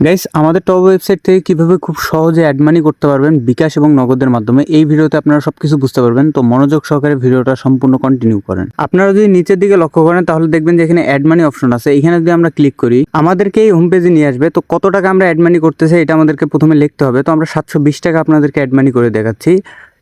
Guys, আমাদের top website থেকে কিভাবে খুব সহজে অ্যাড মানি করতে পারবেন বিকাশ এবং নগদের মাধ্যমে এই ভিডিওতে আপনারা সবকিছু বুঝতে পারবেন। তো মনোযোগ সহকারে ভিডিওটা সম্পূর্ণ কন্টিনিউ করেন। আপনারা যদি নিচের দিকে লক্ষ্য করেন তাহলে দেখবেন যে এখানে অ্যাড মানি অপশন আছে। এখানে যদি আমরা ক্লিক করি আমাদেরকে এই হোম পেজে নিয়ে আসবে। তো কত টাকা আমরা অ্যাড মানি করতেছে এটা আমাদেরকে প্রথমে লিখতে হবে। তো আমরা 720 টাকা আপনাদেরকে অ্যাড মানি করে দেখাচ্ছি।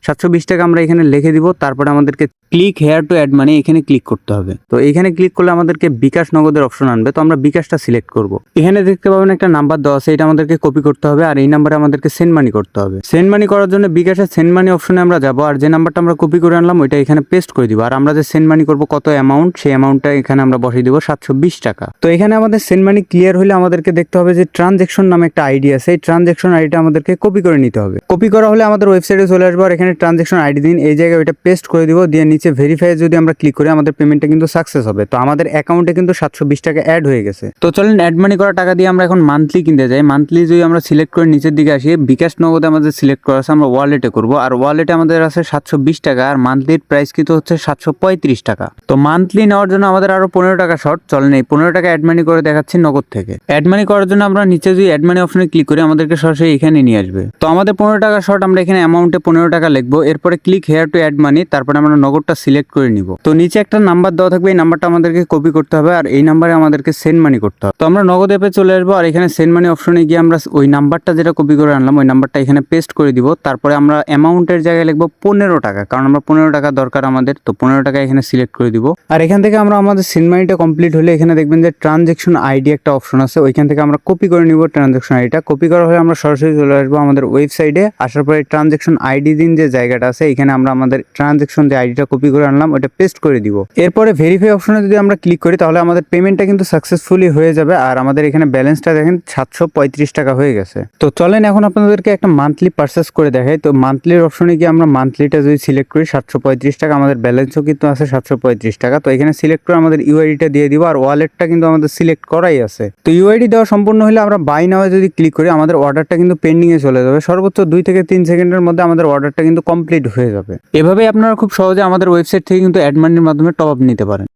720 টাকা আমরা এখানে লিখে দিব। তারপরে আমাদেরকে click here to add money এখানে ক্লিক করতে হবে। তো এখানে ক্লিক করলে আমাদেরকে বিকাশ নগদের অপশন আনবে। তো আমরা বিকাশটা সিলেক্ট করব। এখানে দেখতে পাবেন একটা নাম্বার দেওয়া আছে, এটা আমাদেরকে কপি করতে হবে আর এই নাম্বারে আমাদেরকে সেন্ড মানি করতে হবে। সেন্ড মানি করার জন্য বিকাশের সেন্ড মানি অপশনে আমরা যাব আর যে নাম্বারটা আমরা কপি করে আনলাম ওইটা এখানে পেস্ট করে দিব। আর আমরা যে সেন্ড মানি করব কত অ্যামাউন্ট, সেই অ্যামাউন্টটা এখানে আমরা বসিয়ে দিব 720 টাকা। তো এখানে আমাদের সেন্ড মানি ক্লিয়ার হলে আমাদেরকে দেখতে হবে যে ট্রানজ্যাকশন নামে একটা আইডি আছে। এই ট্রানজ্যাকশন আইডিটা আমাদেরকে কপি করে নিতে হবে। কপি করা হলে আমাদের ওয়েবসাইটে চলে আসবে আর এখানে ট্রানজ্যাকশন আইডি দিন, এই জায়গায় ওইটা পেস্ট করে দিব। দিয়ে নিচে ভেরিফাই যদি আমরা ক্লিক করি আমাদের পেমেন্টটা কিন্তু সাকসেস হবে। তো আমাদের অ্যাকাউন্টে কিন্তু 720 টাকা অ্যাড হয়ে গেছে। তো চলেন অ্যাড মানি করা টাকা দিয়ে আমরা এখন মান্থলি কিনতে যাই। মান্থলি যদি আমরা সিলেক্ট করে নিচের দিকে আসি, বিকাশ নগদে আমাদের সিলেক্ট করা আছে, আমরা ওয়ালেটে করব। আর ওয়ালেটে আমাদের আছে 720 টাকা আর মান্থলির প্রাইস কিন্তু হচ্ছে 735 টাকা। তো মান্থলি নেওয়ার জন্য আমাদের আরো 15 টাকা শর্ট। চলেন এই 15 টাকা অ্যাড মানি করে দেখাচ্ছি নগদ থেকে। অ্যাড মানি করার জন্য আমরা নিচে যদি অ্যাড মানি অপশনে ক্লিক করি আমাদেরকে সরাসরি এখানে নিয়ে আসবে। তো আমাদের 15 টাকা শর্ট, আমরা এখানে অ্যামাউন্টে 15 টাকা লিখবো। এরপরে click here to add money, তারপরে আমরা নগদটা সিলেক্ট করে নিব। তো নিচে একটা নাম্বার দেওয়া থাকবে, এই নাম্বারটা আমাদেরকে কপি করতে হবে আর এই নাম্বারে আমাদেরকে সেন্ড মানি করতে হবে। তো আমরা নগদ অ্যাপে চলে আসবো আর এখানে সেন্ড মানি অপশনে গিয়ে আমরা ওই নাম্বারটা যেটা কপি করে আনলাম ওই নাম্বারটা এখানে পেস্ট করে দিব। তারপরে আমরা অ্যামাউন্টের জায়গায় লিখবো 15 টাকা, কারণ আমরা 15 টাকা দরকার আমাদের। তো 15 টাকা এখানে সিলেক্ট করে দিব। আর এখান থেকে আমরা আমাদের সেন্ড মানিটা কমপ্লিট হলে এখানে দেখবেন যে ট্রানজ্যাকশন আইডি একটা অপশন আছে, ওইখান থেকে আমরা কপি করে নিব ট্রানজ্যাকশন আইডিটা। কপি করা হলে আমরা সরাসরি চলে আসবো আমাদের ওয়েবসাইটে। আসার পরে ট্রানজ্যাকশন আইডি দিন যে জায়গাটা আছে এখানে আমরা আমাদের ট্রানজ্যাকশন যে আইডিটা কপি করে আনলাম ওইটা পেস্ট করে দিব। এরপরে ভেরিফাই অপশনে যদি আমরা ক্লিক করি তাহলে আমাদের পেমেন্টটা কিন্তু সাকসেসফুলি হয়ে যাবে আর আমাদের এখানে ব্যালেন্সটা দেখেন 735 টাকা হয়ে গেছে। তো চলেন এখন আপনাদেরকে একটা মান্থলি পারচেস করে দেখাই। তো মান্থলির অপশনে গিয়ে আমরা মান্থলিটা যদি সিলেক্ট করি 735 টাকা, আমাদের ব্যালেন্সও কিন্তু আছে 735 টাকা। তো এখানে সিলেক্ট করে আমাদের ইউআইডিটা দিয়ে দিব আর ওয়ালেটটা কিন্তু আমাদের সিলেক্ট করাই আছে। তো ইউআইডি দেওয়া সম্পূর্ণ হলে আমরা বাই নাও যদি ক্লিক করি আমাদের অর্ডারটা কিন্তু পেন্ডিং এ চলে যাবে। সর্বোচ্চ 2 থেকে 3 সেকেন্ডের মধ্যে আমাদের অর্ডারটা কিন্তু কমপ্লিট হয়ে যাবে। এভাবেই আপনারা খুব সহজে আমাদের ওয়েবসাইট থেকে কিন্তু অ্যাড মানির মাধ্যমে টপ আপ নিতে পারেন।